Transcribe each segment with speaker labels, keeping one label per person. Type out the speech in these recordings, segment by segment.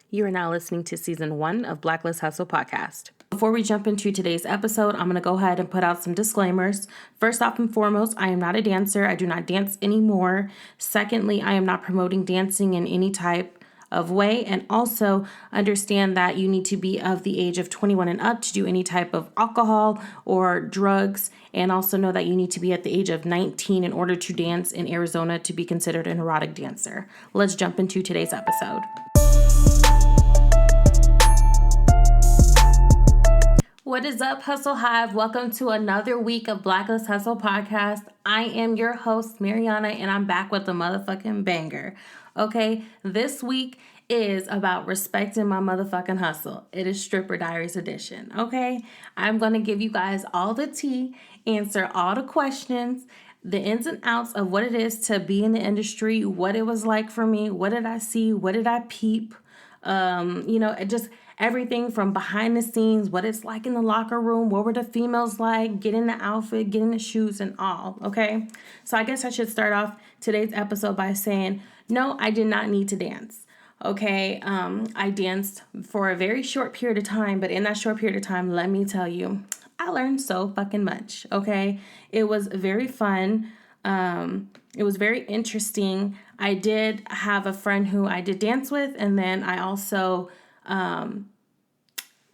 Speaker 1: You are now listening to Season 1 of Blacklist Hustle podcast. Before we jump into today's episode, I'm going to go ahead and put out some disclaimers. First off and foremost, I am not a dancer. I do not dance anymore. Secondly, I am not promoting dancing in any type of way. And also understand that you need to be of the age of 21 and up to do any type of alcohol or drugs. And also know that you need to be at the age of 19 in order to dance in Arizona to be considered an erotic dancer. Let's jump into today's episode. What is up, Hustle Hive? Welcome to another week of Blacklist Hustle podcast. I am your host, Mariana, and I'm back with a motherfucking banger. Okay, this week is about respecting my motherfucking hustle. It is Stripper Diaries edition, okay? I'm going to give you guys all the tea, answer all the questions, the ins and outs of what it is to be in the industry, what it was like for me, what did I see, what did I peep, just everything from behind the scenes, what it's like in the locker room, what were the females like, getting the outfit, getting the shoes and all, okay? So I guess I should start off today's episode by saying, no, I did not need to dance, okay? I danced for a very short period of time, but in that short period of time, let me tell you, I learned so fucking much, okay? It was very fun. It was very interesting. I did have a friend who I did dance with, and then I also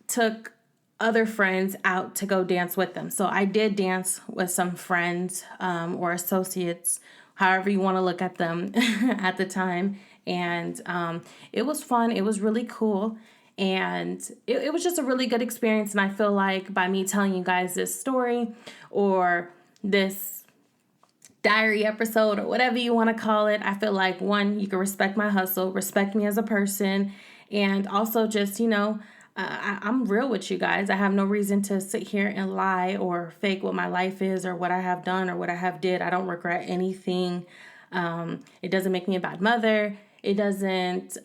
Speaker 1: took other friends out to go dance with them. So I did dance with some friends or associates, however you want to look at them at the time. And it was fun. It was really cool. And it was just a really good experience. And I feel like by me telling you guys this story or this diary episode or whatever you want to call it, I feel like, one, you can respect my hustle, respect me as a person, and also just, I'm real with you guys. I have no reason to sit here and lie or fake what my life is or what I have done or what I have did. I don't regret anything. It doesn't make me a bad mother. It doesn't,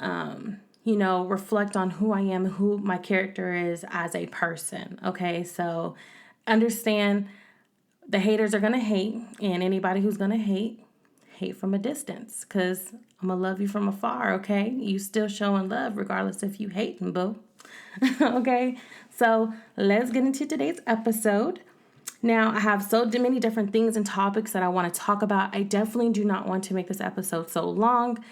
Speaker 1: reflect on who I am, who my character is as a person. Okay, so understand the haters are going to hate, and anybody who's going to hate from a distance, because I'm going to love you from afar, okay? You still showing love regardless if you hating, boo. Okay, so let's get into today's episode. Now, I have so many different things and topics that I want to talk about. I definitely do not want to make this episode so long,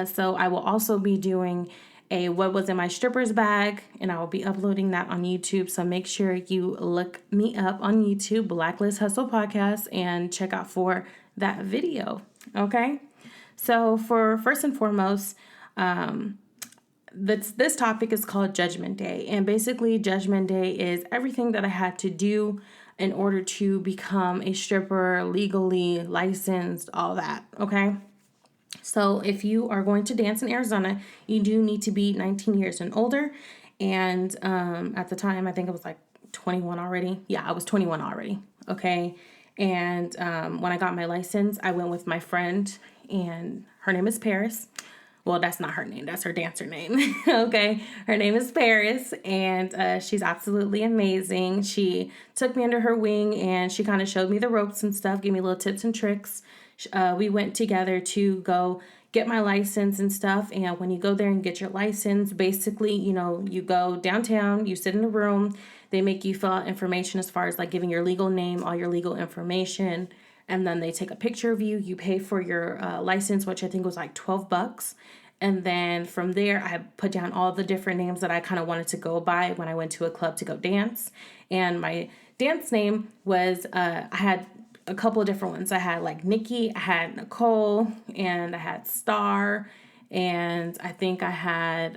Speaker 1: so I will also be doing a what was in my stripper's bag, and I will be uploading that on YouTube. So make sure you look me up on YouTube, Blacklist Hustle Podcast, and check out for that video. Okay. So for first and foremost, this topic is called Judgment Day. And basically Judgment Day is everything that I had to do in order to become a stripper, legally licensed, all that. Okay. So if you are going to dance in Arizona, you do need to be 19 years and older. And at the time, I think it was like 21 already. Yeah, I was 21 already. Okay. And when I got my license, I went with my friend, and her name is Paris. Well, that's not her name. That's her dancer name. Okay. Her name is Paris, and she's absolutely amazing. She took me under her wing, and she kind of showed me the ropes and stuff, gave me little tips and tricks. We went together to go get my license and stuff. And when you go there and get your license, basically, you go downtown, you sit in a room, they make you fill out information as far as like giving your legal name, all your legal information. And then they take a picture of you. You pay for your license, which I think was like $12. And then from there, I put down all the different names that I kind of wanted to go by when I went to a club to go dance. And my dance name was, I had a couple of different ones. I had like Nikki, I had Nicole, and I had Star, and I think I had,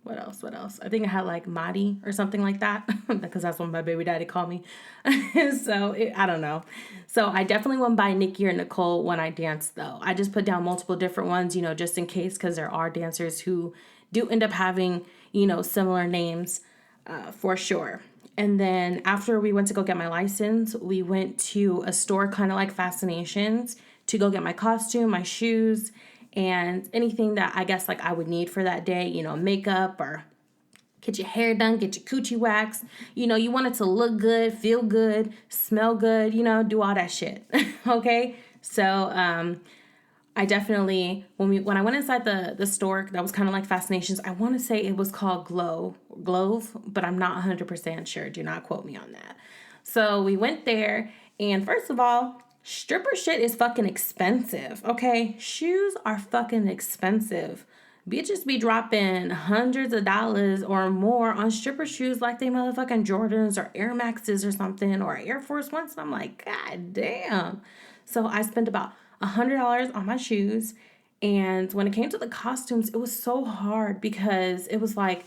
Speaker 1: what else? I think I had like Madi or something like that, because that's what my baby daddy called me. So I don't know. So I definitely went by Nikki or Nicole when I danced, though. I just put down multiple different ones, just in case, because there are dancers who do end up having, similar names for sure. And then after we went to go get my license, we went to a store kind of like Fascinations to go get my costume, my shoes, and anything that I guess like I would need for that day, makeup or get your hair done, get your coochie waxed. You want it to look good, feel good, smell good, do all that shit. Okay. So I definitely, when I went inside the store that was kind of like Fascinations, I want to say it was called Glove, but I'm not 100% sure. Do not quote me on that. So we went there, and first of all, stripper shit is fucking expensive, okay? Shoes are fucking expensive. Bitches be dropping hundreds of dollars or more on stripper shoes like they motherfucking Jordans or Air Maxes or something or Air Force Ones. And I'm like, God damn. So I spent about $100 on my shoes. And when it came to the costumes, it was so hard because it was like,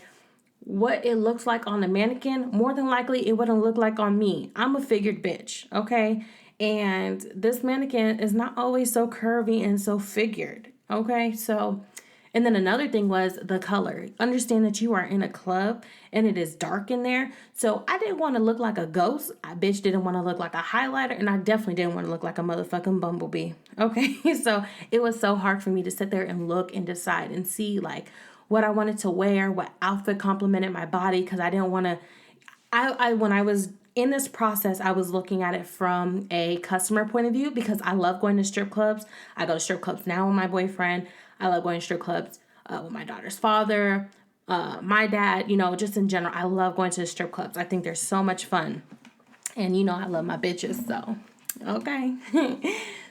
Speaker 1: what it looks like on the mannequin, more than likely it wouldn't look like on me. I'm a figured bitch, okay? And this mannequin is not always so curvy and so figured, okay? So, and then another thing was the color. Understand that you are in a club and it is dark in there. So I didn't want to look like a ghost. I bitch didn't want to look like a highlighter. And I definitely didn't want to look like a motherfucking bumblebee. Okay. So it was so hard for me to sit there and look and decide and see like what I wanted to wear, what outfit complimented my body. Because I didn't want to, when I was in this process, I was looking at it from a customer point of view because I love going to strip clubs. I go to strip clubs now with my boyfriend. I love going to strip clubs with my daughter's father, my dad, just in general. I love going to the strip clubs. I think they're so much fun. And I love my bitches, so okay.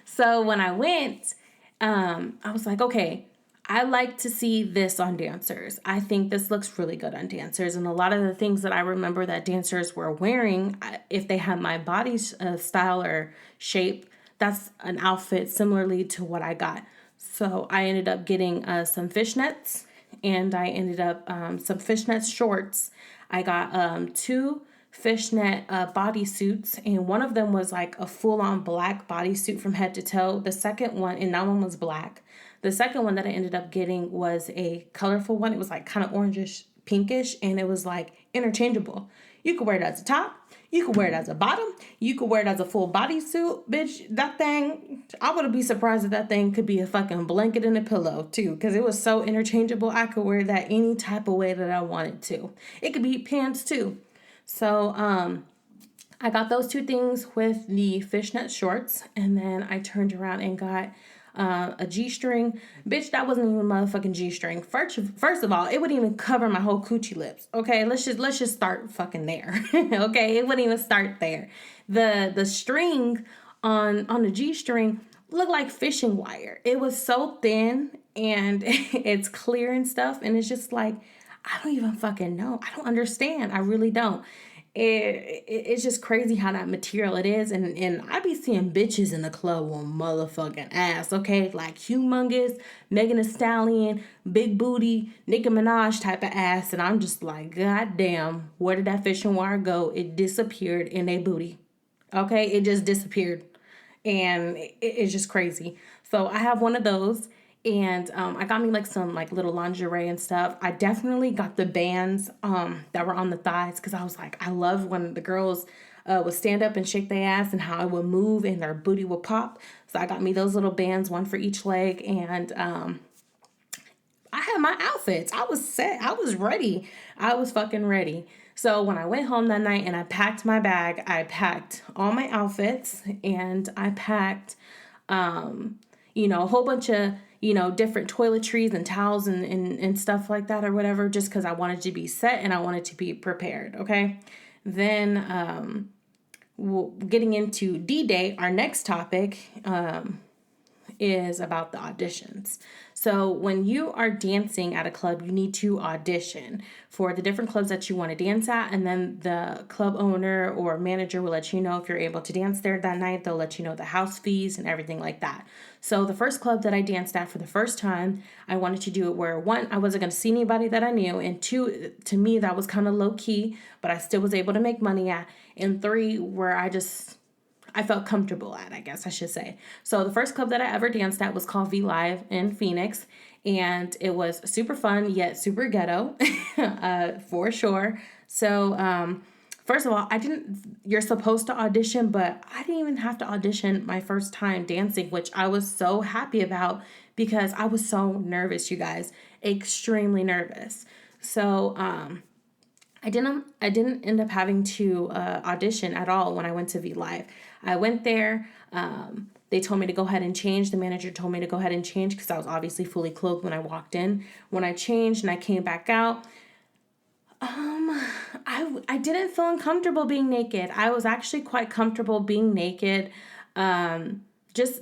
Speaker 1: So when I went, I was like, okay, I like to see this on dancers. I think this looks really good on dancers. And a lot of the things that I remember that dancers were wearing, if they had my body style or shape, that's an outfit similarly to what I got. So I ended up getting some fishnets, and I ended up some fishnet shorts. I got 2 fishnet bodysuits, and one of them was like a full-on black bodysuit from head to toe. The second one, and that one was black. The second one that I ended up getting was a colorful one. It was like kind of orangish, pinkish, and it was like interchangeable. You could wear it as a top. You could wear it as a bottom. You could wear it as a full bodysuit. Bitch, that thing, I wouldn't be surprised if that thing could be a fucking blanket and a pillow too, because it was so interchangeable. I could wear that any type of way that I wanted to. It could be pants too. So I got those 2 things with the fishnet shorts, and then I turned around and got a G-string. Bitch, that wasn't even a motherfucking G-string. First of all, it wouldn't even cover my whole coochie lips. Okay, let's just start fucking there. Okay, it wouldn't even start there. The string on the G-string looked like fishing wire. It was so thin and it's clear and stuff, and it's just like, I don't even fucking know. I don't understand. I really don't. It's just crazy how that material it is. And I be seeing bitches in the club with motherfucking ass, okay? Like humongous, Megan Thee Stallion, big booty, Nicki Minaj type of ass. And I'm just like, God damn, where did that fishing wire go? It disappeared in a booty. Okay? It just disappeared. And it's just crazy. So I have one of those. And I got me like some like little lingerie and stuff. I definitely got the bands that were on the thighs because I was like, I love when the girls would stand up and shake their ass and how it would move and their booty would pop. So I got me those little bands, one for each leg. And I had my outfits. I was set. I was ready. I was fucking ready. So when I went home that night and I packed my bag, I packed all my outfits, and I packed, a whole bunch of, different toiletries and towels and stuff like that or whatever, just because I wanted to be set and I wanted to be prepared. Okay. Then, getting into D-Day, our next topic, is about the auditions. So when you are dancing at a club, you need to audition for the different clubs that you want to dance at. And then the club owner or manager will let you know if you're able to dance there that night. They'll let you know the house fees and everything like that. So the first club that I danced at for the first time, I wanted to do it where, 1, I wasn't going to see anybody that I knew. And 2, to me, that was kind of low key, but I still was able to make money at. And 3, where I felt comfortable at, I guess I should say. So the first club that I ever danced at was called V-Live in Phoenix. And it was super fun, yet super ghetto, for sure. So, first of all, you're supposed to audition, but I didn't even have to audition my first time dancing, which I was so happy about because I was so nervous, you guys, extremely nervous. So, I didn't end up having to audition at all when I went to V Live. I went there. They told me to go ahead and change. The manager told me to go ahead and change because I was obviously fully clothed when I walked in. When I changed and I came back out, I didn't feel uncomfortable being naked. I was actually quite comfortable being naked. Just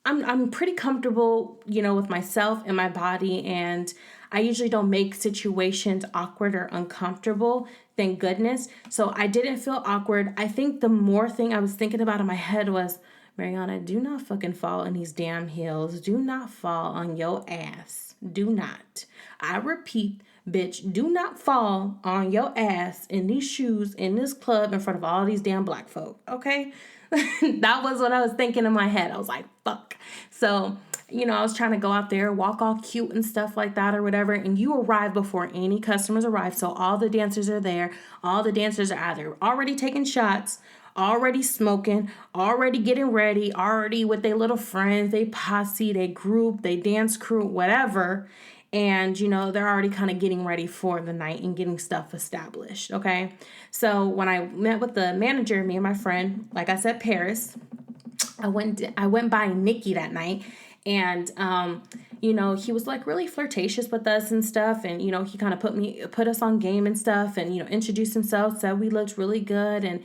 Speaker 1: I'm pretty comfortable, with myself and my body, and I usually don't make situations awkward or uncomfortable. Thank goodness. So I didn't feel awkward. I think the more thing I was thinking about in my head was, Mariana, do not fucking fall in these damn heels. Do not fall on your ass. Do not. I repeat, bitch, do not fall on your ass in these shoes in this club in front of all these damn black folk, okay? That was what I was thinking in my head. I was like, fuck. So, I was trying to go out there, walk all cute and stuff like that or whatever. And you arrive before any customers arrive. So all the dancers are there. All the dancers are either already taking shots, already smoking, already getting ready, already with their little friends, they posse, they group, they dance crew, whatever. And, they're already kind of getting ready for the night and getting stuff established, okay? So when I met with the manager, me and my friend, like I said, Paris, I went by Nikki that night, and he was like really flirtatious with us and stuff, and he kind of put us on game and stuff, and introduced himself, said we looked really good, and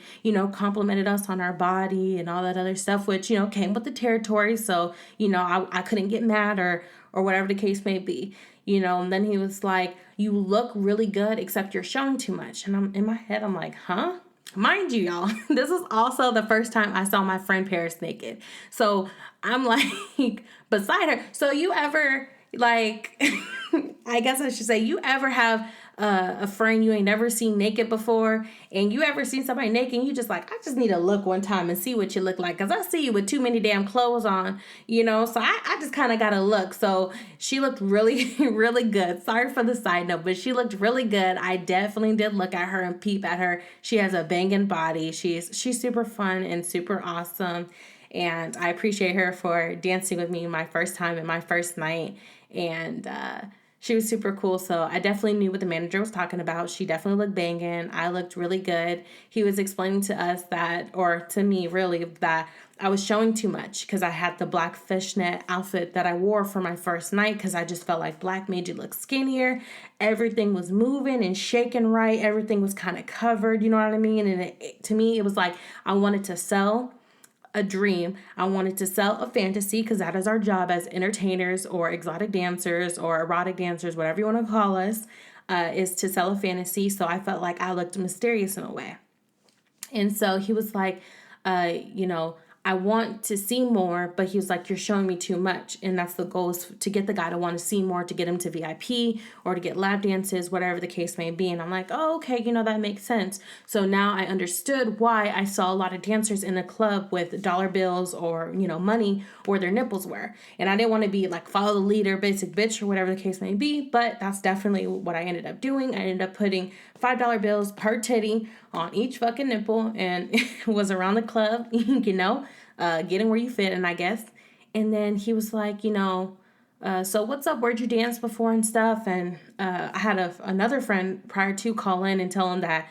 Speaker 1: complimented us on our body and all that other stuff, which came with the territory. So I couldn't get mad or whatever the case may be. And then he was like, you look really good, except you're showing too much. And I'm in my head, I'm like, huh? Mind you, y'all, this is also the first time I saw my friend Paris naked. So I'm like beside her. So you ever like, I guess I should say, you ever have a friend you ain't never seen naked before, and you ever seen somebody naked and you just like, I just need to look one time and see what you look like, because I see you with too many damn clothes on, so I just kind of got to look. So she looked really really good. Sorry for the side note, but she looked really good. I definitely did look at her and peep at her. She has a banging body. She's super fun and super awesome, and I appreciate her for dancing with me my first time and my first night. And she was super cool. So I definitely knew what the manager was talking about. She definitely looked banging. I looked really good. He was explaining to us that, or to me really, that I was showing too much because I had the black fishnet outfit that I wore for my first night, because I just felt like black made you look skinnier. Everything was moving and shaking right. Everything was kind of covered, you know what I mean? And to me, it was like I wanted to sell a dream. I wanted to sell a fantasy, because that is our job as entertainers or exotic dancers or erotic dancers, whatever you want to call us, is to sell a fantasy. So I felt like I looked mysterious in a way. And so he was like, I want to see more, but he was like, you're showing me too much. And that's the goal, is to get the guy to want to see more, to get him to VIP or to get lap dances, whatever the case may be. And I'm like, oh, okay, that makes sense. So now I understood why I saw a lot of dancers in the club with dollar bills or, money where their nipples were. And I didn't want to be like follow the leader, basic bitch, or whatever the case may be, but that's definitely what I ended up doing. I ended up putting $5 bills per titty on each fucking nipple, and was around the club, getting where you fit, and I guess. And then he was like, so what's up? Where'd you dance before and stuff? And I had another friend prior to call in and tell him that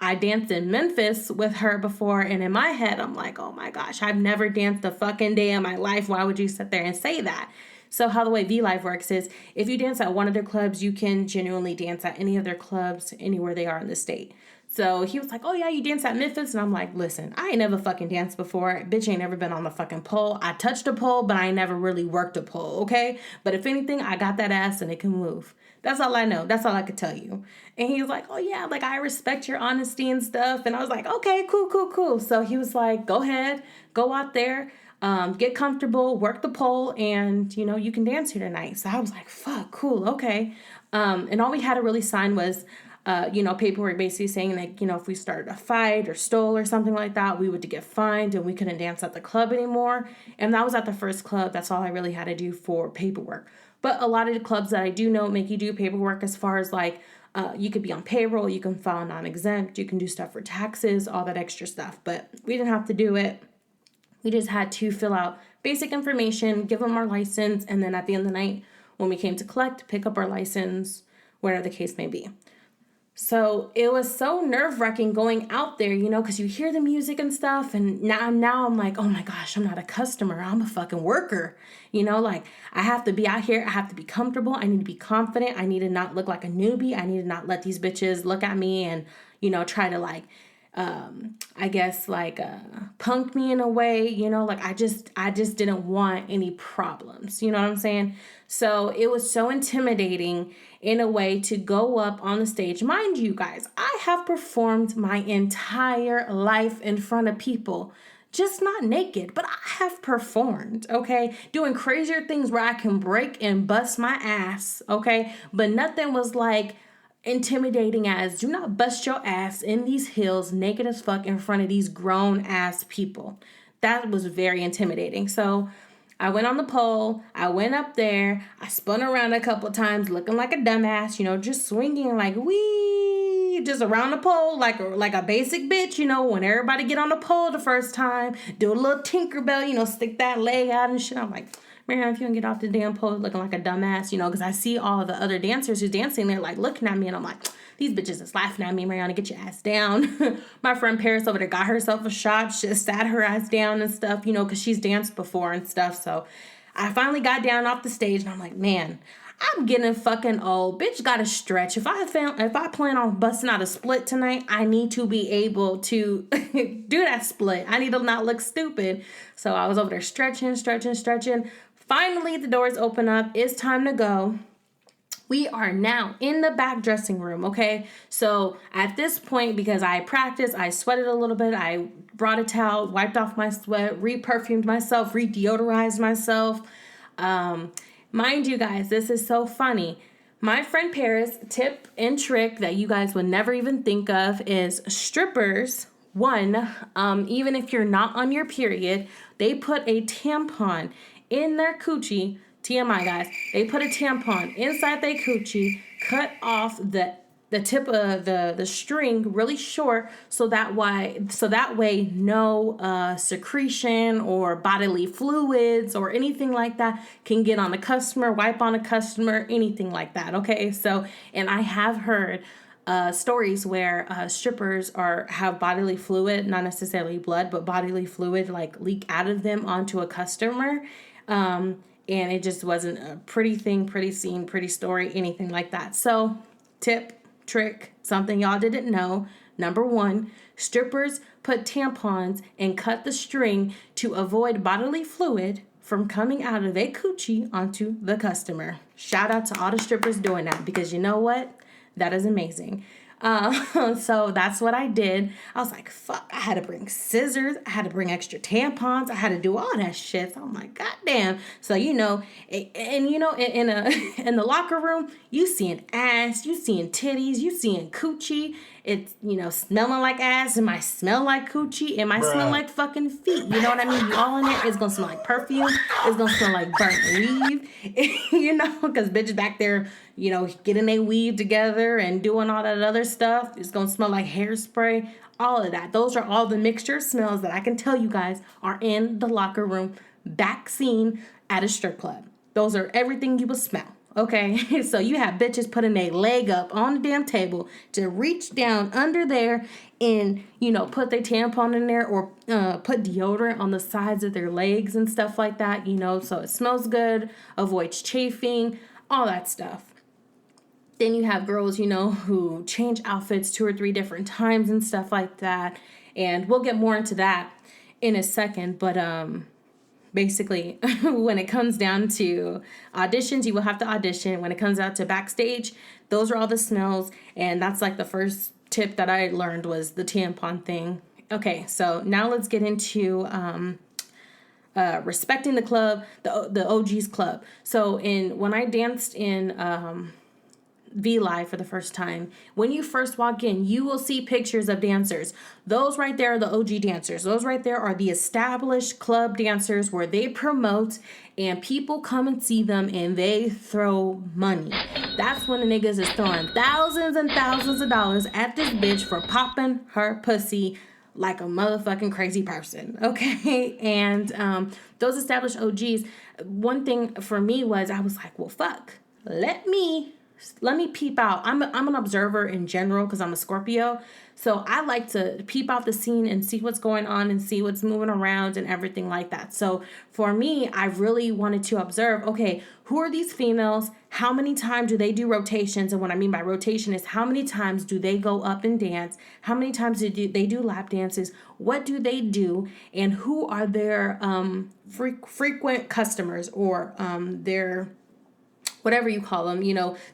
Speaker 1: I danced in Memphis with her before. And in my head, I'm like, oh my gosh, I've never danced a fucking day in my life. Why would you sit there and say that? So how the way V Live works is, if you dance at one of their clubs, you can genuinely dance at any of their clubs anywhere they are in the state. So he was like, oh yeah, you dance at Memphis? And I'm like, listen, I ain't never fucking danced before. Bitch ain't never been on the fucking pole. I touched a pole, but I ain't never really worked a pole, okay? But if anything, I got that ass and it can move. That's all I know. That's all I could tell you. And he was like, oh yeah, like I respect your honesty and stuff. And I was like, okay, cool. So he was like, go ahead, go out there, get comfortable, work the pole, and you can dance here tonight. So I was like, fuck, cool, okay. And all we had to really sign was paperwork basically saying that, if we started a fight or stole or something like that, we would get fined and we couldn't dance at the club anymore. And that was at the first club. That's all I really had to do for paperwork. But a lot of the clubs that I do know make you do paperwork, as far as like, you could be on payroll, you can file non-exempt, you can do stuff for taxes, all that extra stuff. But we didn't have to do it. We just had to fill out basic information, give them our license, and then at the end of the night, when we came to collect, pick up our license, whatever the case may be. So it was so nerve-wracking going out there, because you hear the music and stuff. And now I'm like, oh my gosh, I'm not a customer. I'm a fucking worker. Like I have to be out here. I have to be comfortable. I need to be confident. I need to not look like a newbie. I need to not let these bitches look at me and, try to like, I guess like punk me in a way, like I just didn't want any problems. You know what I'm saying? So it was so intimidating in a way to go up on the stage. Mind you guys, I have performed my entire life in front of people, just not naked, but I have performed, okay? Doing crazier things where I can break and bust my ass, okay? But nothing was like intimidating as do not bust your ass in these heels naked as fuck in front of these grown ass people. That was very intimidating. So I went on the pole. I went up there. I spun around a couple times looking like a dumbass, just swinging like wee, just around the pole like a basic bitch, when everybody get on the pole the first time, do a little Tinkerbell, stick that leg out and shit. I'm like, man, if you don't get off the damn pole looking like a dumbass, because I see all the other dancers who's dancing there like looking at me and I'm like, these bitches is laughing at me, Mariana, get your ass down. My friend Paris over there got herself a shot, just sat her ass down and stuff, because she's danced before and stuff. So I finally got down off the stage and I'm like, man, I'm getting fucking old. Bitch gotta stretch. If I plan on busting out a split tonight, I need to be able to do that split. I need to not look stupid. So I was over there stretching. Finally, the doors open up. It's time to go. We are now in the back dressing room, okay? So at this point, because I practiced, I sweated a little bit. I brought a towel, wiped off my sweat, re-perfumed myself, re-deodorized myself. Mind you guys, this is so funny. My friend Paris, tip and trick that you guys would never even think of is strippers. One, even if you're not on your period, they put a tampon in their coochie. TMI, guys. They put a tampon inside their coochie, cut off the tip of the string really short so that way no secretion or bodily fluids or anything like that can get on a customer, wipe on a customer, anything like that. Okay, so and I have heard stories where strippers have bodily fluid, not necessarily blood, but bodily fluid like leak out of them onto a customer. And it just wasn't a pretty thing, pretty scene, pretty story, anything like that. So tip, trick, something y'all didn't know. Number one, strippers put tampons and cut the string to avoid bodily fluid from coming out of a coochie onto the customer. Shout out to all the strippers doing that because you know what? That is amazing. So that's what I did. I was like, fuck, I had to bring scissors. I had to bring extra tampons. I had to do all that shit. So I'm like, goddamn. So, in the locker room, you seeing ass, you seeing titties, you seeing coochie. It's, smelling like ass. It might smell like coochie. It might smell like fucking feet. You know what I mean? You all in there. It's going to smell like perfume. It's going to smell like burnt weave, because bitches back there, getting their weave together and doing all that other stuff. It's going to smell like hairspray, all of that. Those are all the mixture of smells that I can tell you guys are in the locker room back scene at a strip club. Those are everything you will smell. Okay, so you have bitches putting their leg up on the damn table to reach down under there and, put their tampon in there or put deodorant on the sides of their legs and stuff like that, so it smells good, avoids chafing, all that stuff. Then you have girls, who change outfits 2 or 3 different times and stuff like that. And we'll get more into that in a second, but basically, when it comes down to auditions, you will have to audition. When it comes out to backstage, those are all the smells. And that's like the first tip that I learned was the tampon thing. Okay, so now let's get into respecting the club, the OG's club. So when I danced in V-Live for the first time, when you first walk in, you will see pictures of dancers. Those right there are the OG dancers. Those right there are the established club dancers where they promote and people come and see them and they throw money. That's when the niggas is throwing thousands and thousands of dollars at this bitch for popping her pussy like a motherfucking crazy person, okay? And those established OGs, one thing for me was I was like, well, fuck, let me let me peep out. I'm an observer in general because I'm a Scorpio. So I like to peep out the scene and see what's going on and see what's moving around and everything like that. So for me, I really wanted to observe, okay, who are these females? How many times do they do rotations? And what I mean by rotation is how many times do they go up and dance? How many times do they do lap dances? What do they do? And who are their frequent customers or their whatever you call them,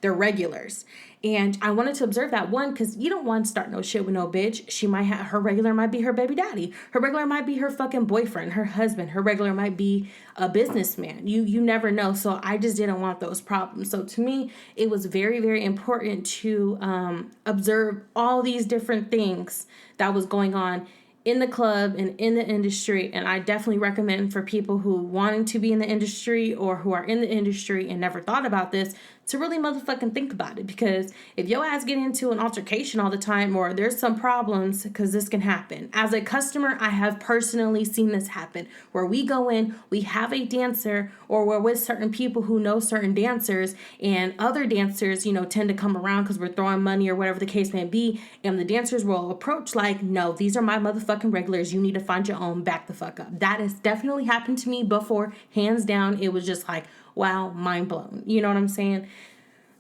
Speaker 1: they're regulars. And I wanted to observe that one because you don't want to start no shit with no bitch. She might have, her regular might be her baby daddy. Her regular might be her fucking boyfriend, her husband. Her regular might be a businessman. You never know. So I just didn't want those problems. So to me, it was very, very important to observe all these different things that was going on in the club and in the industry. And I definitely recommend for people who wanting to be in the industry or who are in the industry and never thought about this to really motherfucking think about it. Because if your ass get into an altercation all the time or there's some problems, because this can happen. As a customer, I have personally seen this happen where we go in, we have a dancer or we're with certain people who know certain dancers and other dancers, tend to come around because we're throwing money or whatever the case may be. And the dancers will approach like, no, these are my motherfucking regulars. You need to find your own, back the fuck up. That has definitely happened to me before. Hands down. It was just like, wow, mind blown. You know what I'm saying?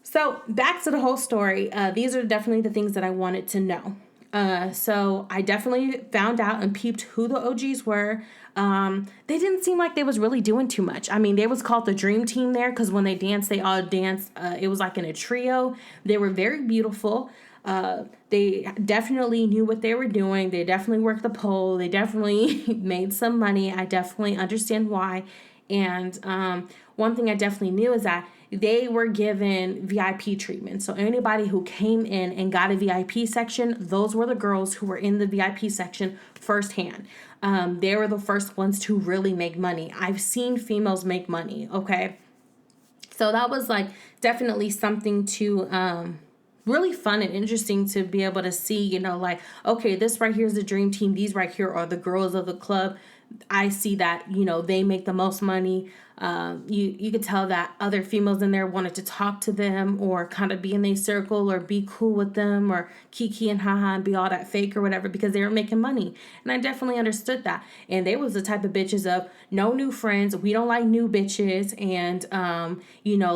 Speaker 1: So back to the whole story. These are definitely the things that I wanted to know. So I definitely found out and peeped who the OGs were. They didn't seem like they was really doing too much. I mean, they was called the Dream Team there because when they danced, they all danced. It was like in a trio. They were very beautiful. They definitely knew what they were doing. They definitely worked the pole. They definitely made some money. I definitely understand why. And one thing I definitely knew is that they were given VIP treatment. So anybody who came in and got a VIP section, those were the girls who were in the VIP section firsthand. They were the first ones to really make money. I've seen females make money, okay? So that was like definitely something to really fun and interesting to be able to see, like, okay, this right here is the Dream Team. These right here are the girls of the club. I see that, they make the most money. You could tell that other females in there wanted to talk to them or kind of be in their circle or be cool with them or kiki and haha and be all that fake or whatever because they were making money. And I definitely understood that. And they was the type of bitches of no new friends. We don't like new bitches. And,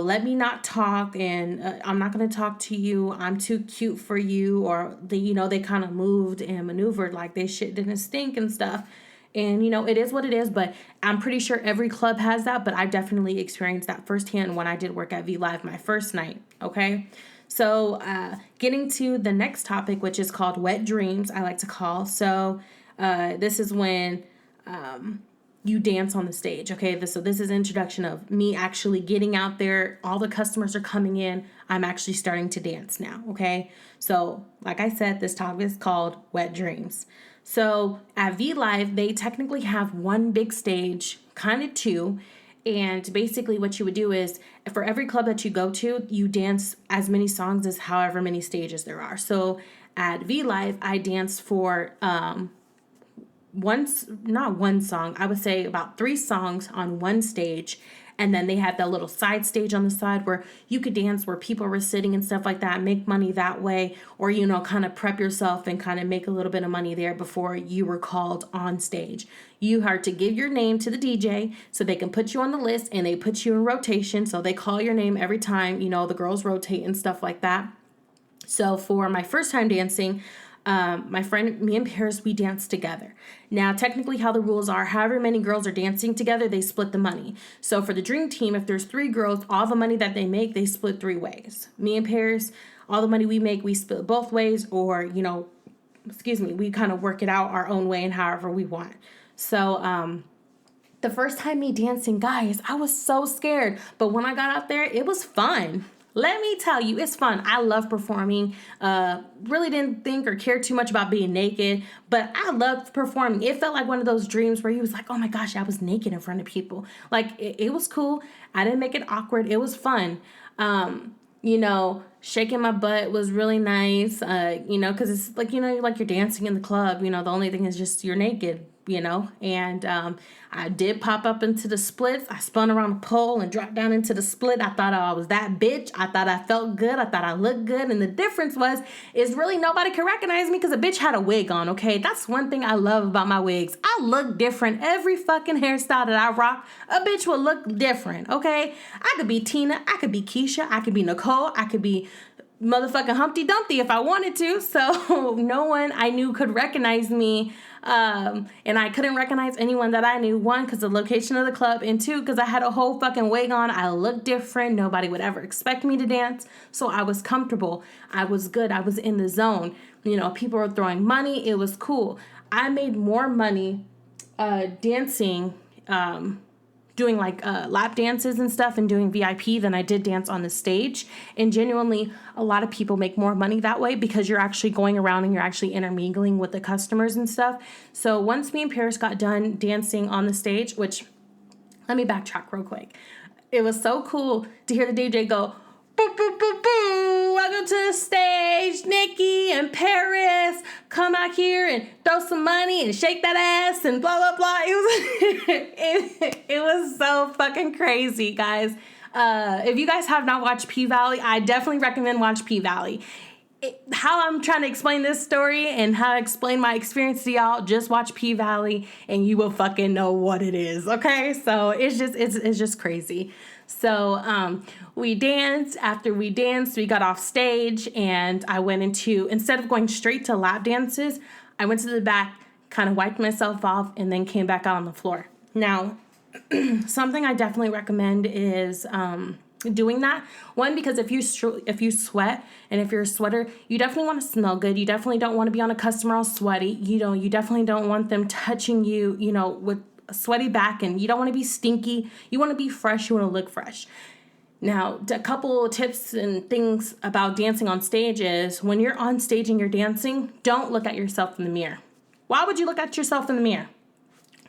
Speaker 1: let me not talk and I'm not going to talk to you. I'm too cute for you. Or they kind of moved and maneuvered like they shit didn't stink and stuff. And, it is what it is, but I'm pretty sure every club has that, but I definitely experienced that firsthand when I did work at V-Live my first night, okay? So getting to the next topic, which is called wet dreams, I like to call. So this is when you dance on the stage, okay? So this is introduction of me actually getting out there. All the customers are coming in. I'm actually starting to dance now, okay? So like I said, this topic is called wet dreams. So at V-Live, they technically have one big stage, kind of two. And basically what you would do is for every club that you go to, you dance as many songs as however many stages there are. So at V-Live, I danced for not one song, I would say about 3 songs on one stage. And then they had that little side stage on the side where you could dance where people were sitting and stuff like that, make money that way, or, kind of prep yourself and kind of make a little bit of money there before you were called on stage. You had to give your name to the DJ so they can put you on the list and they put you in rotation. So they call your name every time, the girls rotate and stuff like that. So for my first time dancing, my friend, me and Paris, we danced together. Now, technically how the rules are, however many girls are dancing together, they split the money. So for the Dream Team, if there's 3 girls, all the money that they make, they split 3 ways. Me and Paris, all the money we make, we split both ways, or, we kind of work it out our own way and however we want. So, the first time me dancing, guys, I was so scared. But when I got out there, it was fun. Let me tell you, it's fun. I love performing. Really didn't think or care too much about being naked, but I loved performing. It felt like one of those dreams where he was like, oh my gosh, I was naked in front of people. Like, it was cool. I didn't make it awkward. It was fun. shaking my butt was really nice, because it's like, like you're dancing in the club, the only thing is just you're naked, and I did pop up into the splits. I spun around the pole and dropped down into the split. I thought I was that bitch. I thought I felt good. I thought I looked good. And the difference is really nobody could recognize me because a bitch had a wig on, okay? That's one thing I love about my wigs. I look different. Every fucking hairstyle that I rock, a bitch will look different, okay? I could be Tina. I could be Keisha. I could be Nicole. I could be motherfucking Humpty Dumpty if I wanted to. So no one I knew could recognize me. And I couldn't recognize anyone that I knew. One, because the location of the club. And two, because I had a whole fucking wig on. I looked different. Nobody would ever expect me to dance. So I was comfortable. I was good. I was in the zone. People were throwing money. It was cool. I made more money dancing, doing like lap dances and stuff and doing VIP than I did dance on the stage. And genuinely, a lot of people make more money that way because you're actually going around and you're actually intermingling with the customers and stuff. So once me and Paris got done dancing on the stage, which, let me backtrack real quick. It was so cool to hear the DJ go, boo, boo, boo, boo, welcome to the stage, Nikki and Paris, come out here and throw some money and shake that ass and blah, blah, blah. It was so fucking crazy, guys. If you guys have not watched P-Valley, I definitely recommend watch P-Valley. How I'm trying to explain this story and how I explain my experience to y'all, just watch P-Valley and you will fucking know what it is, okay? So it's just crazy. So we danced. After we danced, we got off stage and I went instead of going straight to lap dances, I went to the back, kind of wiped myself off, and then came back out on the floor. Now, something I definitely recommend is doing that. One, because if you sweat and if you're a sweater, you definitely want to smell good. You definitely don't want to be on a customer all sweaty. You definitely don't want them touching you, with a sweaty back, and you don't want to be stinky. You want to be fresh. You want to look fresh. Now, a couple of tips and things about dancing on stage is when you're on stage and you're dancing, don't look at yourself in the mirror. Why would you look at yourself in the mirror?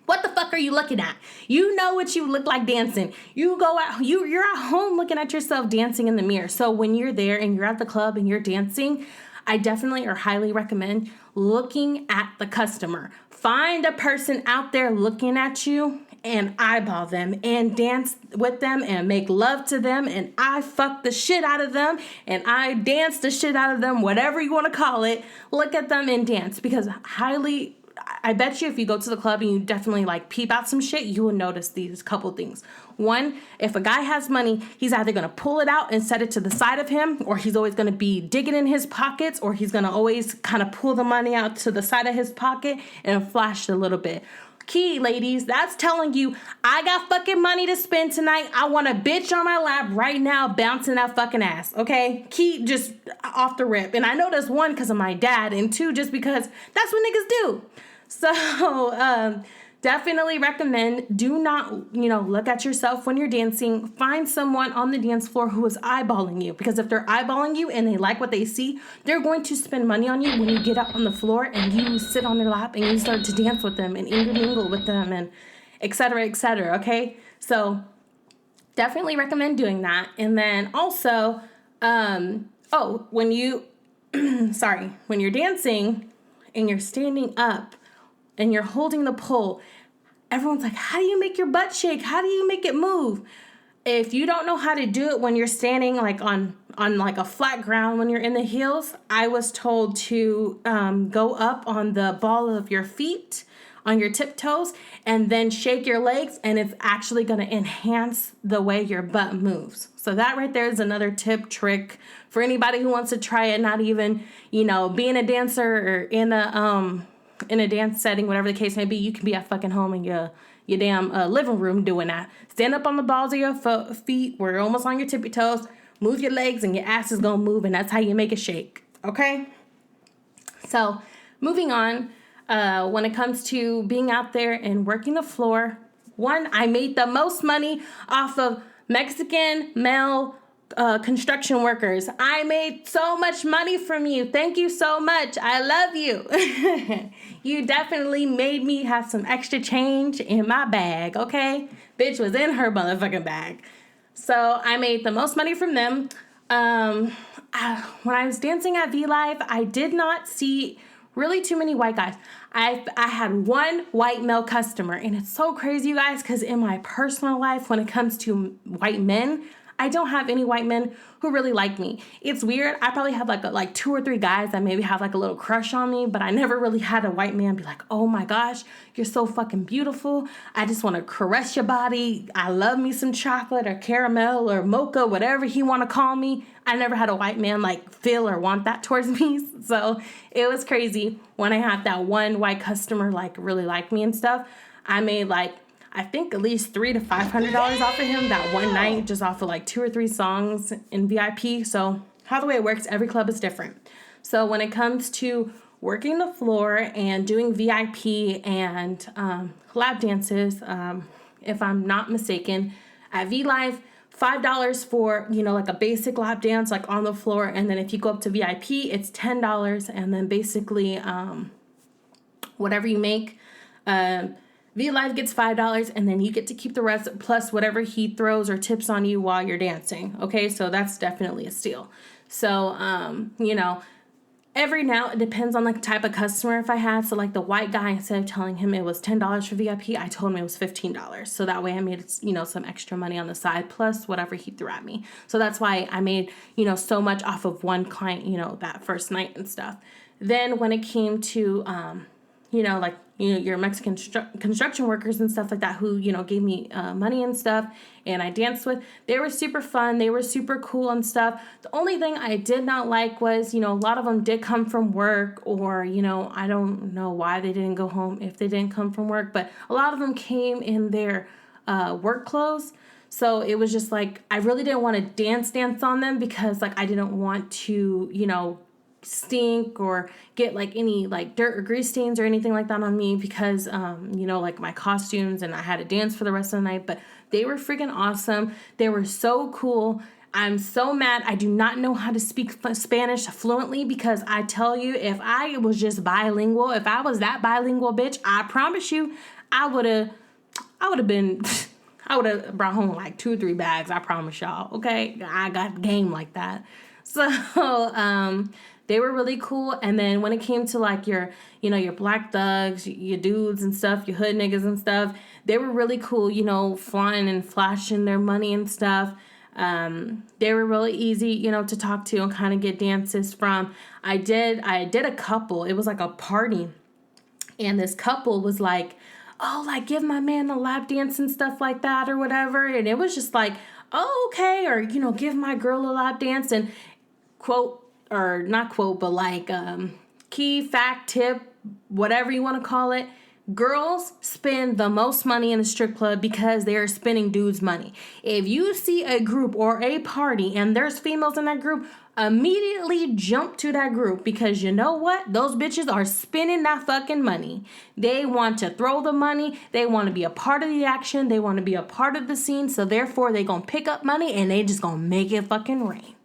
Speaker 1: What the fuck are you looking at? You know what you look like dancing. You're at home looking at yourself dancing in the mirror. So when you're there and you're at the club and you're dancing, I definitely or highly recommend looking at the customer. Find a person out there looking at you and eyeball them and dance with them and make love to them, and I fuck the shit out of them and I dance the shit out of them, whatever you want to call it. Look at them and dance, because I bet you if you go to the club and you definitely like peep out some shit, you will notice these couple things. One, if a guy has money, he's either going to pull it out and set it to the side of him, or he's always going to be digging in his pockets, or he's going to always kind of pull the money out to the side of his pocket and flash a little bit. Key, ladies, that's telling you, I got fucking money to spend tonight. I want a bitch on my lap right now bouncing that fucking ass, okay? Key, just off the rip. And I know that's one, because of my dad, and two, just because that's what niggas do. So, definitely recommend, do not, look at yourself when you're dancing. Find someone on the dance floor who is eyeballing you, because if they're eyeballing you and they like what they see, they're going to spend money on you when you get up on the floor and you sit on their lap and you start to dance with them and intermingle with them and et cetera, okay? So definitely recommend doing that. And then also, when you're dancing and you're standing up and you're holding the pole, everyone's like, how do you make your butt shake? How do you make it move? If you don't know how to do it when you're standing like on like a flat ground when you're in the heels, I was told to go up on the ball of your feet, on your tiptoes, and then shake your legs, and it's actually going to enhance the way your butt moves. So that right there is another tip, trick for anybody who wants to try it, not even, being a dancer or in a dance setting, whatever the case may be. You can be at fucking home in your damn living room doing that. Stand up on the balls of your feet where you're almost on your tippy toes. Move your legs and your ass is going to move, and that's how you make it shake. Okay? So moving on, when it comes to being out there and working the floor, one, I made the most money off of Mexican male construction workers. I made so much money from you. Thank you so much. I love you. You definitely made me have some extra change in my bag, okay? Bitch was in her motherfucking bag. So I made the most money from them. when I was dancing at V-Live, I did not see really too many white guys. I had one white male customer, and it's so crazy, you guys, because in my personal life, when it comes to white men, I don't have any white men who really like me. It's weird. I probably have like 2 or 3 guys that maybe have like a little crush on me, but I never really had a white man be like, oh my gosh, you're so fucking beautiful. I just want to caress your body. I love me some chocolate or caramel or mocha, whatever he want to call me. I never had a white man like feel or want that towards me. So it was crazy when I had that one white customer like really like me and stuff. I made like, I think at least $300 to $500 off of him that one night, just off of like 2 or 3 songs in VIP. So how the way it works, every club is different. So when it comes to working the floor and doing VIP and lap dances, if I'm not mistaken, at V-Live, $5 for, like a basic lap dance, like on the floor. And then if you go up to VIP, it's $10. And then basically whatever you make, V-Live gets $5, and then you get to keep the rest, plus whatever he throws or tips on you while you're dancing. Okay, so that's definitely a steal. So, every now, it depends on like the type of customer if I had. So like the white guy, instead of telling him it was $10 for VIP, I told him it was $15. So that way I made, some extra money on the side, plus whatever he threw at me. So that's why I made, so much off of one client, that first night and stuff. Then when it came to, your Mexican construction workers and stuff like that who, gave me money and stuff and I danced with, they were super fun. They were super cool and stuff. The only thing I did not like was, a lot of them did come from work or, I don't know why they didn't go home if they didn't come from work, but a lot of them came in their work clothes. So it was just like, I really didn't want to dance on them because like I didn't want to, stink or get like any like dirt or grease stains or anything like that on me because like my costumes and I had to dance for the rest of the night. But they were freaking awesome. They were so cool. I'm so mad I do not know how to speak Spanish fluently because I tell you, if I was just bilingual, if I was that bilingual bitch, I promise you I would have brought home like 2 or 3 bags. I promise y'all. Okay, I got game like that. So they were really cool. And then when it came to like your black thugs, your dudes and stuff, your hood niggas and stuff, they were really cool, flying and flashing their money and stuff. They were really easy, to talk to and kind of get dances from. I did a couple. It was like a party. And this couple was like, oh, like give my man a lap dance and stuff like that or whatever. And it was just like, oh, okay. Or, give my girl a lap dance and quote, or not quote, but like key fact tip, whatever you want to call it. Girls spend the most money in the strip club because they are spending dudes' money. If you see a group or a party and there's females in that group, immediately jump to that group because you know what? Those bitches are spending that fucking money. They want to throw the money. They want to be a part of the action. They want to be a part of the scene. So therefore, they gonna pick up money and they just gonna make it fucking rain.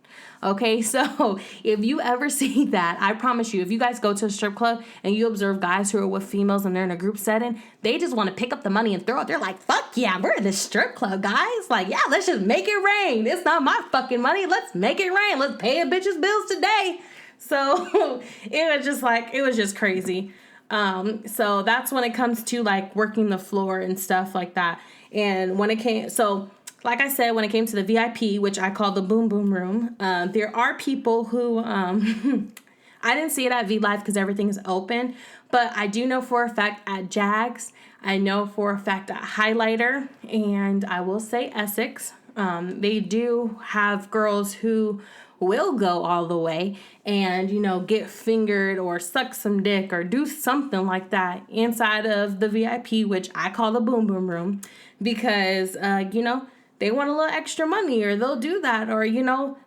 Speaker 1: Okay, so if you ever see that, I promise you, if you guys go to a strip club and you observe guys who are with females and they're in a group setting, they just want to pick up the money and throw it. They're like, fuck yeah, we're in the strip club, guys. Like, yeah, let's just make it rain. It's not my fucking money. Let's make it rain. Let's pay a bitch's bills today. So it was just crazy. So that's when it comes to like working the floor and stuff like that. And when it came, like I said, when it came to the VIP, which I call the boom boom room, there are people who, I didn't see it at V-Live because everything is open, but I do know for a fact at Jags, I know for a fact at Highlighter, and I will say Essex, they do have girls who will go all the way and, get fingered or suck some dick or do something like that inside of the VIP, which I call the boom boom room, because, they want a little extra money, or they'll do that, or,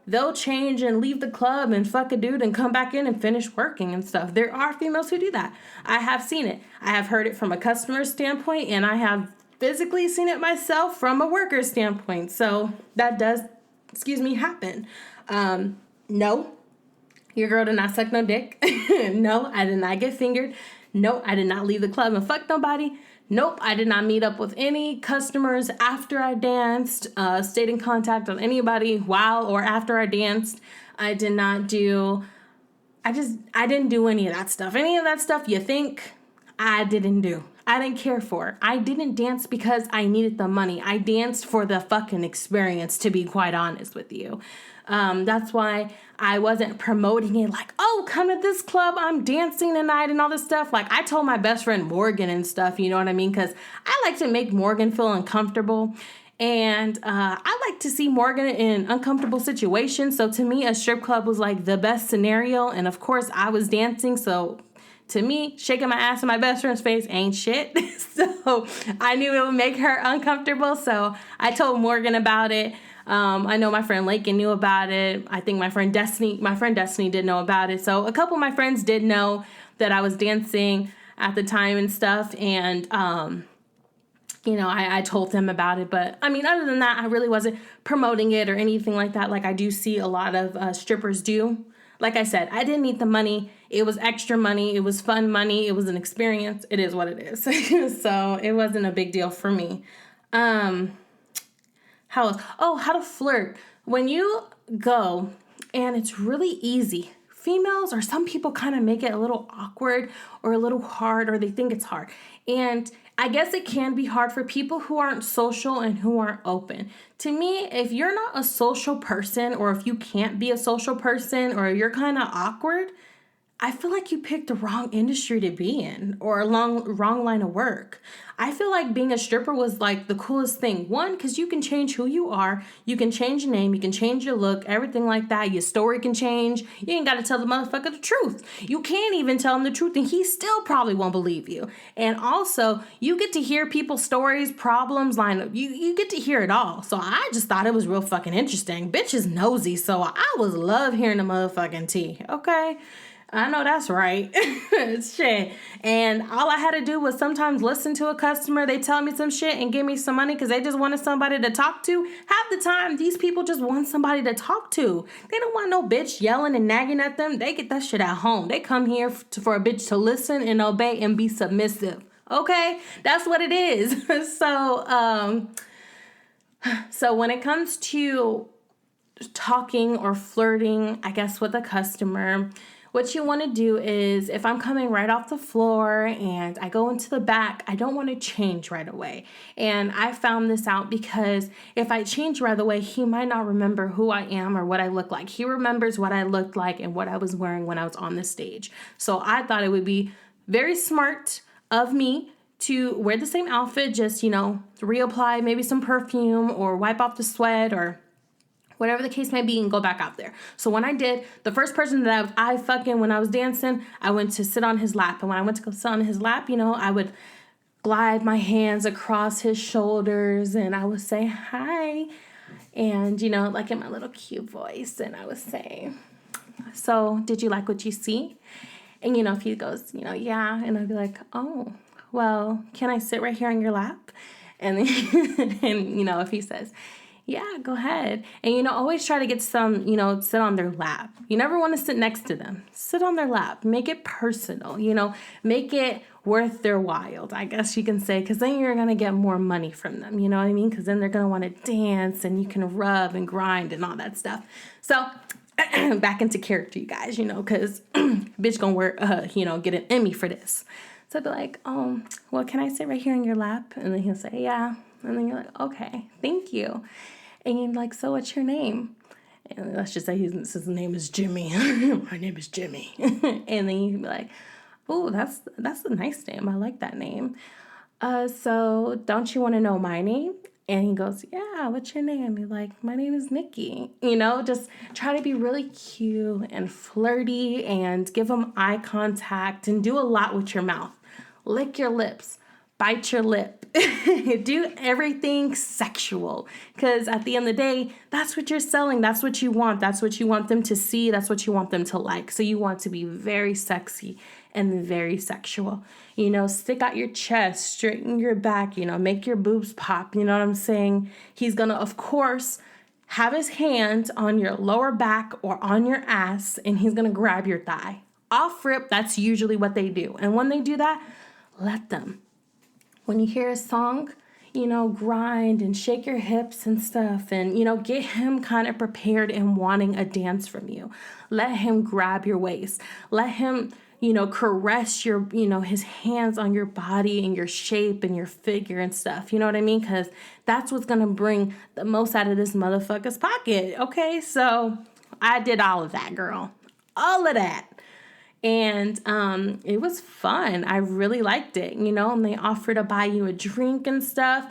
Speaker 1: they'll change and leave the club and fuck a dude and come back in and finish working and stuff. There are females who do that. I have seen it. I have heard it from a customer standpoint, and I have physically seen it myself from a worker standpoint. So that does, happen. No, your girl did not suck no dick. No, I did not get fingered. No, I did not leave the club and fuck nobody. Nope, I did not meet up with any customers after I danced, stayed in contact with anybody while or after I danced. I didn't do any of that stuff. Any of that stuff you think, I didn't do. I didn't care for. I didn't dance because I needed the money. I danced for the fucking experience, to be quite honest with you. That's why I wasn't promoting it like, oh, come to this club, I'm dancing tonight and all this stuff. Like, I told my best friend Morgan and stuff, you know what I mean? Because I like to make Morgan feel uncomfortable. And I like to see Morgan in uncomfortable situations. So to me, a strip club was like the best scenario. And of course, I was dancing. So to me, shaking my ass in my best friend's face ain't shit. So I knew it would make her uncomfortable. So I told Morgan about it. I know my friend Lakin knew about it. I think my friend Destiny did know about it. So a couple of my friends did know that I was dancing at the time and stuff. And, I told them about it. But I mean, other than that, I really wasn't promoting it or anything like that. Like I do see a lot of strippers do. Like I said, I didn't need the money. It was extra money. It was fun money. It was an experience. It is what it is. So it wasn't a big deal for me. How to flirt. When you go, and it's really easy. Females or some people kind of make it a little awkward or a little hard, or they think it's hard. And I guess it can be hard for people who aren't social and who aren't open. To me, if you're not a social person, or if you can't be a social person, or you're kind of awkward, I feel like you picked the wrong industry to be in, or a wrong line of work. I feel like being a stripper was like the coolest thing. One, because you can change who you are. You can change your name. You can change your look, everything like that. Your story can change. You ain't got to tell the motherfucker the truth. You can't even tell him the truth, and he still probably won't believe you. And also, you get to hear people's stories, problems, line up. You get to hear it all. So I just thought it was real fucking interesting. Bitch is nosy, so I was love hearing the motherfucking tea. Okay? I know that's right. Shit. And all I had to do was sometimes listen to a customer. They tell me some shit and give me some money because they just wanted somebody to talk to. Half the time, these people just want somebody to talk to. They don't want no bitch yelling and nagging at them. They get that shit at home. They come here for a bitch to listen and obey and be submissive. Okay? That's what it is. So when it comes to talking or flirting, I guess, with a customer, what you want to do is, if I'm coming right off the floor and I go into the back, I don't want to change right away. And I found this out because if I change right away, he might not remember who I am or what I look like. He remembers what I looked like and what I was wearing when I was on the stage. So I thought it would be very smart of me to wear the same outfit, just, reapply maybe some perfume or wipe off the sweat or whatever the case may be, and go back out there. So when I did, the first person that I fucking, when I was dancing, I went to sit on his lap. And when I went to go sit on his lap, I would glide my hands across his shoulders and I would say, hi. And, like in my little cute voice. And I would say, so did you like what you see? And, if he goes, yeah. And I'd be like, oh, well, can I sit right here on your lap? And then, if he says, yeah, go ahead. And, always try to get some, sit on their lap. You never want to sit next to them. Sit on their lap. Make it personal, make it worth their while, I guess you can say, because then you're going to get more money from them. You know what I mean? Because then they're going to want to dance and you can rub and grind and all that stuff. So back into character, you guys, because bitch going to work, get an Emmy for this. So I'd be like, oh, well, can I sit right here in your lap? And then he'll say, yeah. And then you're like, okay, thank you. And you're like, so what's your name? And let's just say his name is Jimmy. My name is Jimmy. And then you'd be like, oh, that's a nice name. I like that name. So don't you want to know my name? And he goes, yeah, what's your name? You're like, my name is Nikki. Just try to be really cute and flirty and give him eye contact and do a lot with your mouth. Lick your lips. Bite your lip. Do everything sexual. Because at the end of the day, that's what you're selling. That's what you want. That's what you want them to see. That's what you want them to like. So you want to be very sexy and very sexual. Stick out your chest, straighten your back, make your boobs pop. You know what I'm saying? He's going to, of course, have his hand on your lower back or on your ass, and he's going to grab your thigh. Off rip, that's usually what they do. And when they do that, let them. when you hear a song, grind and shake your hips and stuff, and, get him kind of prepared and wanting a dance from you. Let him grab your waist. Let him, caress your, his hands on your body and your shape and your figure and stuff. You know what I mean? Because that's what's going to bring the most out of this motherfucker's pocket. Okay, so I did all of that, girl. All of that. And it was fun. I really liked it, and they offered to buy you a drink and stuff.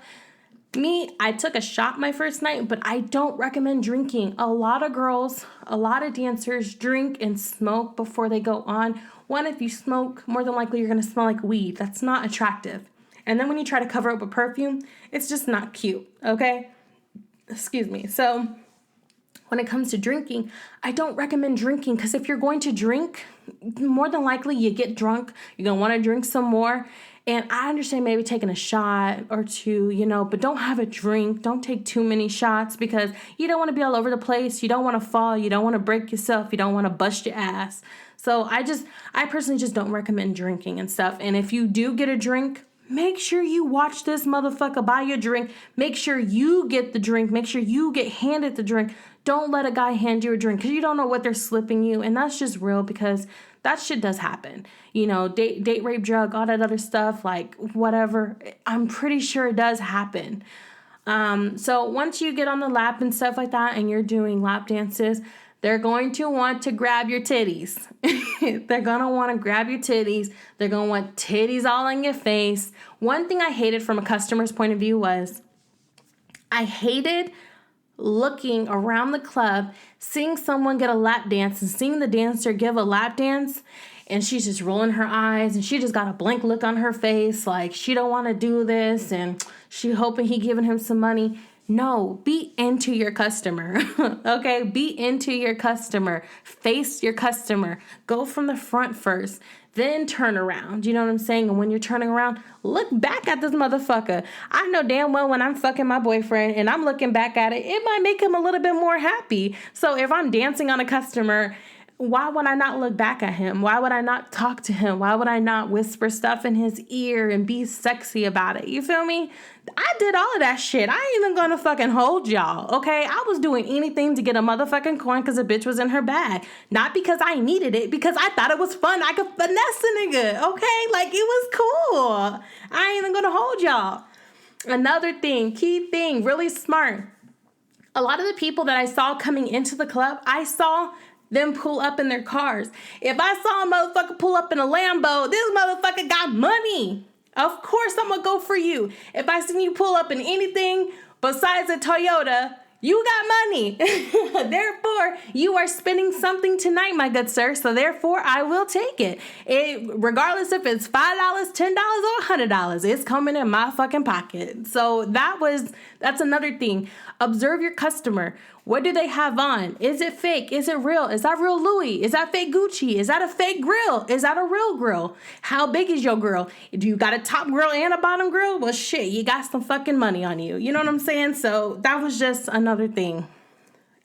Speaker 1: I took a shot my first night, but I don't recommend drinking. A lot of girls, a lot of dancers drink and smoke before they go on. One, if you smoke, more than likely you're going to smell like weed. That's not attractive. And then when you try to cover up with perfume, it's just not cute, okay? Excuse me. So when it comes to drinking, I don't recommend drinking, because if you're going to drink, more than likely you get drunk. You're going to want to drink some more. And I understand maybe taking a shot or two, but don't have a drink. Don't take too many shots, because you don't want to be all over the place. You don't want to fall. You don't want to break yourself. You don't want to bust your ass. So I personally just don't recommend drinking and stuff. And if you do get a drink, make sure you watch this motherfucker buy your drink. Make sure you get the drink. Make sure you get handed the drink. Don't let a guy hand you a drink, because you don't know what they're slipping you. And that's just real, because that shit does happen. Date rape, drug, all that other stuff, like whatever. I'm pretty sure it does happen. So once you get on the lap and stuff like that and you're doing lap dances, they're going to want to grab your titties. They're going to want to grab your titties. They're going to want titties all in your face. One thing I hated from a customer's point of view was I hated looking around the club, seeing someone get a lap dance and seeing the dancer give a lap dance, and she's just rolling her eyes and she just got a blank look on her face, like she don't want to do this and she hoping he giving him some money. No, be into your customer, okay? Be into your customer. Face your customer. Go from the front first, then turn around. You know what I'm saying? And when you're turning around, look back at this motherfucker. I know damn well when I'm fucking my boyfriend and I'm looking back at it, it might make him a little bit more happy. So if I'm dancing on a customer, why would I not look back at him? Why would I not talk to him? Why would I not whisper stuff in his ear and be sexy about it? You feel me? I did all of that shit. I ain't even gonna fucking hold y'all, okay? I was doing anything to get a motherfucking coin because a bitch was in her bag. Not because I needed it, because I thought it was fun. I could finesse a nigga, okay? Like, it was cool. I ain't even gonna hold y'all. Another thing, key thing, really smart. A lot of the people that I saw coming into the club, I saw them pull up in their cars. If I saw a motherfucker pull up in a Lambo, this motherfucker got money. Of course I'm gonna go for you. If I seen you pull up in anything besides a Toyota, you got money. Therefore, you are spending something tonight, my good sir. So therefore, I will take it. Regardless if it's $5, $10, or $100, it's coming in my fucking pocket. So that's another thing. Observe your customer. What do they have on? Is it fake? Is it real? Is that real Louis? Is that fake Gucci? Is that a fake grill? Is that a real grill? How big is your grill? Do you got a top grill and a bottom grill? Well, shit, you got some fucking money on you. You know what I'm saying? So that was just another thing.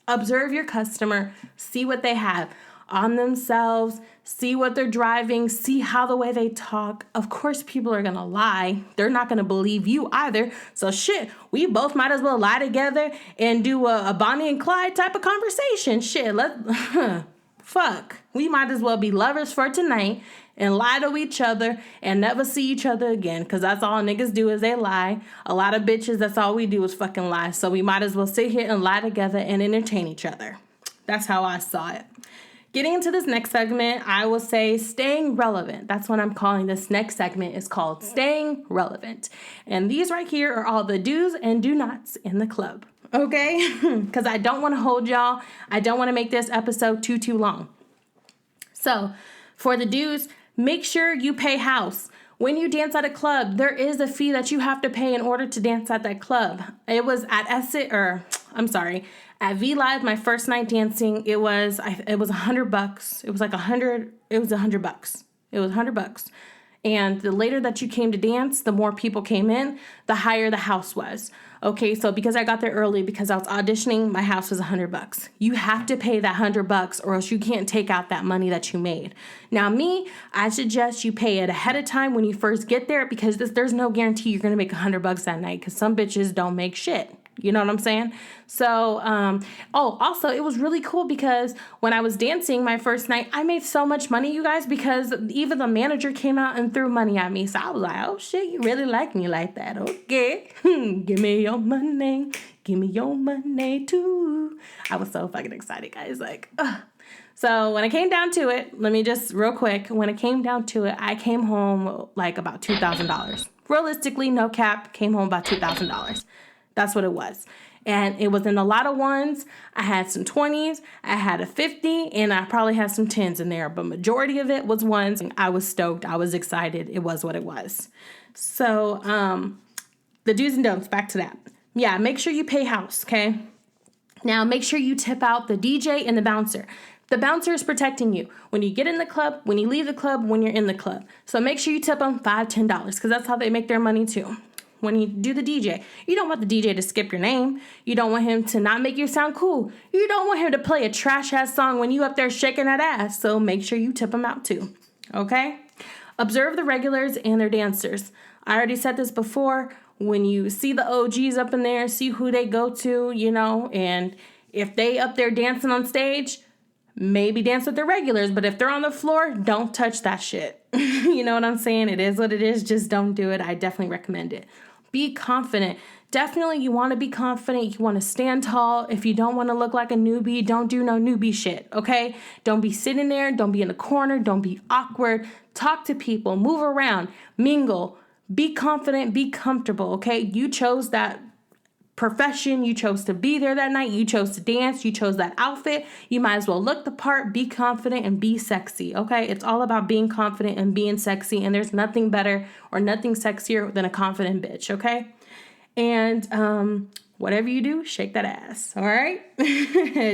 Speaker 1: Observe your customer. See what they have on themselves. See what they're driving. See how the way they talk. Of course, people are going to lie. They're not going to believe you either. So shit, we both might as well lie together and do a Bonnie and Clyde type of conversation. Shit, fuck. We might as well be lovers for tonight and lie to each other and never see each other again, because that's all niggas do is they lie. A lot of bitches, that's all we do is fucking lie. So we might as well sit here and lie together and entertain each other. That's how I saw it. Getting into this next segment, I will say staying relevant. That's what I'm calling this next segment. Is called staying relevant. And these right here are all the do's and do nots in the club. Okay? Because I don't want to hold y'all. I don't want to make this episode too long. So for the do's, make sure you pay house. When you dance at a club, there is a fee that you have to pay in order to dance at that club. It was at at V Live, my first night dancing, it was $100. It was like $100. It was $100. It was $100. And the later that you came to dance, the more people came in, the higher the house was. Okay, so because I got there early, because I was auditioning, my house was $100. You have to pay that $100 or else you can't take out that money that you made. Now me, I suggest you pay it ahead of time when you first get there, because there's no guarantee you're going to make $100 that night, because some bitches don't make shit. You know what I'm saying? So, also, it was really cool because when I was dancing my first night, I made so much money, you guys, because even the manager came out and threw money at me. So I was like, oh, shit, you really like me like that. Okay. Give me your money. Give me your money, too. I was so fucking excited, guys. Like, ugh. So when it came down to it, let me just real quick. When it came down to it, I came home like about $2,000. Realistically, no cap, came home about $2,000. That's what it was. And it was in a lot of ones. I had some 20s, I had a 50, and I probably had some 10s in there. But majority of it was ones. I was stoked. I was excited. It was what it was. So the do's and don'ts, back to that. Yeah, make sure you pay house, okay? Now, make sure you tip out the DJ and the bouncer. The bouncer is protecting you when you get in the club, when you leave the club, when you're in the club. So make sure you tip them $5, $10, because that's how they make their money too. When you do the DJ, you don't want the DJ to skip your name. You don't want him to not make you sound cool. You don't want him to play a trash ass song when you up there shaking that ass. So make sure you tip him out too. Okay? Observe the regulars and their dancers. I already said this before. When you see the OGs up in there, see who they go to, you know, and if they up there dancing on stage, maybe dance with the regulars. But if they're on the floor, don't touch that shit. You know what I'm saying? It is what it is. Just don't do it. I definitely recommend it. Be confident. Definitely, you want to be confident. You want to stand tall. If you don't want to look like a newbie, don't do no newbie shit, okay? Don't be sitting there. Don't be in the corner. Don't be awkward. Talk to people. Move around. Mingle. Be confident. Be comfortable, okay? You chose that profession. You chose to be there that night. You chose to dance. You chose that outfit. You might as well look the part, be confident, and be sexy, okay? It's all about being confident and being sexy, and there's nothing better or nothing sexier than a confident bitch, okay? And whatever you do, shake that ass, all right?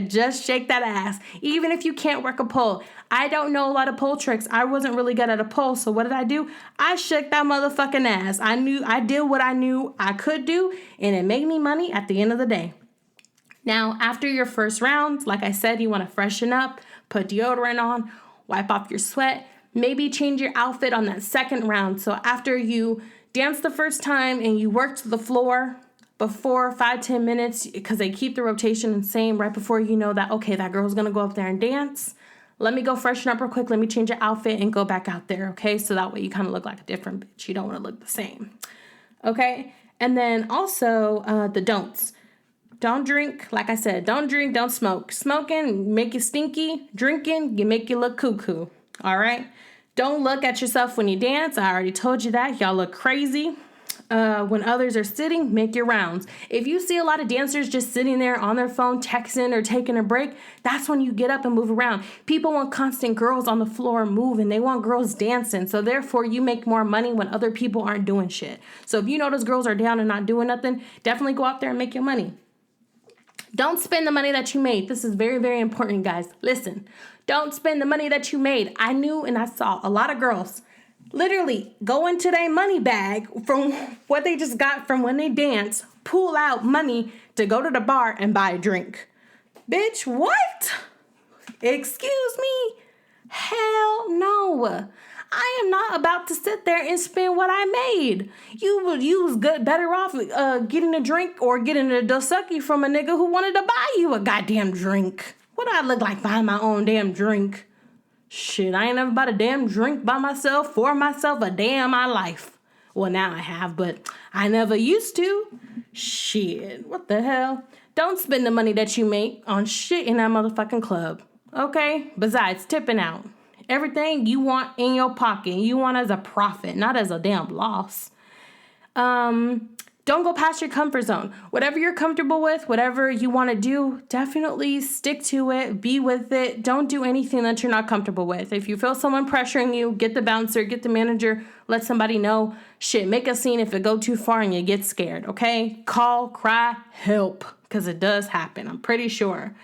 Speaker 1: Just shake that ass, even if you can't work a pole. I don't know a lot of pole tricks. I wasn't really good at a pole, so what did I do? I shook that motherfucking ass. I did what I knew I could do, and it made me money at the end of the day. Now, after your first round, like I said, you want to freshen up, put deodorant on, wipe off your sweat, maybe change your outfit on that second round. So after you dance the first time and you worked the floor before 5-10 minutes, because they keep the rotation the same right before you know that, okay, that girl's going to go up there and dance. Let me go freshen up real quick. Let me change your outfit and go back out there, okay? So that way you kind of look like a different bitch. You don't want to look the same, okay? And then also the don'ts. Don't drink. Like I said, don't drink, don't smoke. Smoking make you stinky. Drinking, you make you look cuckoo, all right? Don't look at yourself when you dance. I already told you that. Y'all look crazy. When others are sitting, make your rounds. If you see a lot of dancers just sitting there on their phone, texting or taking a break, that's when you get up and move around. People want constant girls on the floor moving. They want girls dancing. So therefore, you make more money when other people aren't doing shit. So if you know those girls are down and not doing nothing, definitely go out there and make your money. Don't spend the money that you made. This is very, very important, guys. Listen, don't spend the money that you made. I knew and I saw a lot of girls literally go into their money bag from what they just got from when they dance, pull out money to go to the bar and buy a drink. Bitch, what? Excuse me? Hell no. I am not about to sit there and spend what I made. You was better off getting a drink or getting a dosaki from a nigga who wanted to buy you a goddamn drink. What do I look like buying my own damn drink? Shit, I ain't never bought a damn drink by myself, for myself, a day in my life. Well, now I have, but I never used to. Shit, what the hell? Don't spend the money that you make on shit in that motherfucking club, okay? Besides, tipping out. Everything you want in your pocket, you want as a profit, not as a damn loss. Don't go past your comfort zone. Whatever you're comfortable with, whatever you want to do, definitely stick to it. Be with it. Don't do anything that you're not comfortable with. If you feel someone pressuring you, get the bouncer, get the manager, let somebody know. Shit, make a scene if it go too far and you get scared, okay? Call, cry, help, because it does happen. I'm pretty sure.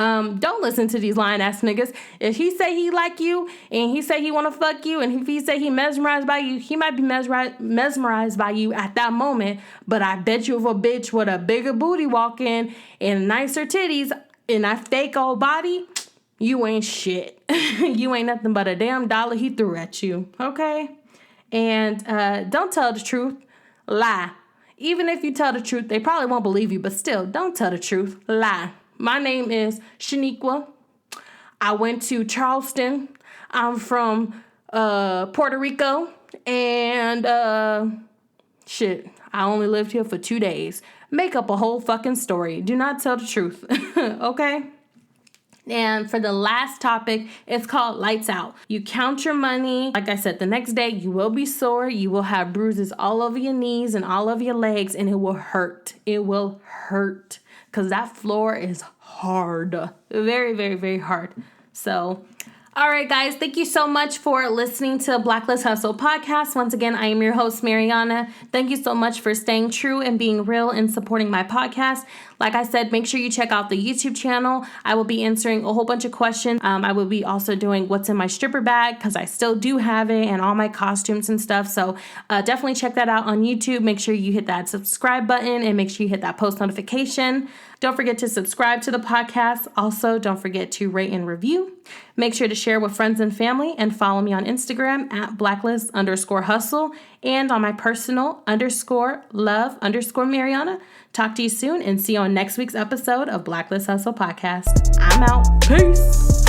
Speaker 1: Don't listen to these lying ass niggas. If he say he like you and he say he want to fuck you and if he say he mesmerized by you, he might be mesmerized by you at that moment. But I bet you if a bitch with a bigger booty walk in and nicer titties and a fake old body, you ain't shit. You ain't nothing but a damn dollar he threw at you. Okay? And don't tell the truth. Lie. Even if you tell the truth, they probably won't believe you, but still, don't tell the truth. Lie. My name is Shaniqua. I went to Charleston. I'm from Puerto Rico. And I only lived here for 2 days. Make up a whole fucking story. Do not tell the truth. Okay? And for the last topic, it's called lights out. You count your money. Like I said, the next day you will be sore. You will have bruises all over your knees and all over your legs, and it will hurt. It will hurt because that floor is hard. Very, very, very hard. So, all right, guys, thank you so much for listening to Blacklist Hustle podcast. Once again, I am your host, Mariana. Thank you so much for staying true and being real and supporting my podcast. Like I said, make sure you check out the YouTube channel. I will be answering a whole bunch of questions. I will be also doing what's in my stripper bag because I still do have it and all my costumes and stuff. So definitely check that out on YouTube. Make sure you hit that subscribe button and make sure you hit that post notification. Don't forget to subscribe to the podcast. Also, don't forget to rate and review. Make sure to share with friends and family and follow me on Instagram at blacklist_hustle and on my personal _love_Mariana. Talk to you soon and see you on next week's episode of Blacklist Hustle podcast. I'm out. Peace.